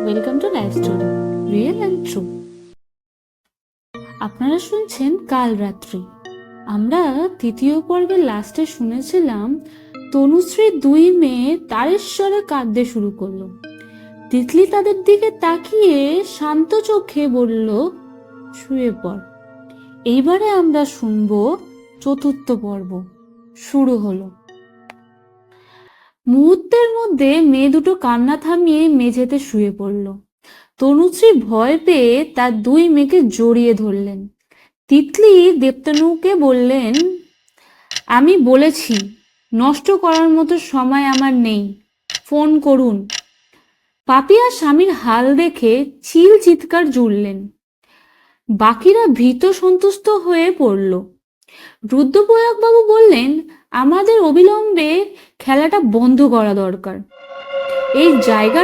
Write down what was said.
Welcome to life story, real and true. আপনারা শুনছেন কাল রাত্রি। আমরা তৃতীয় পর্বের লাস্টে শুনেছিলাম তনুশ্রীর দুই মেয়ে তারেশ্বরে কাঁদতে শুরু করলো। তিতলি তাদের দিকে তাকিয়ে শান্ত চোখে বলল, শুয়ে পড়। এইবারে আমরা শুনবো চতুর্থ পর্ব শুরু হলো। মুহূর্তের মধ্যে মেয়ে দুটো কান্না থামিয়ে মেঝেতে শুয়ে পড়ল। তনুশ্রী ভয় পেয়ে তার দুই মেয়েকে জড়িয়ে ধরলেন। তিতলি দেবতনুকে বললেন, আমি বলেছি নষ্ট করার মতো সময় আমার নেই, ফোন করুন। পাপিয়া স্বামীর হাল দেখে চিৎকার জুড়লেন। বাকিরা ভীত সন্তুষ্ট হয়ে পড়ল। রুদ্রপ্রয়াগবাবু বললেন, আমাদের অবিলম্বে খেলাটা বন্ধ করা দরকার। এই জায়গা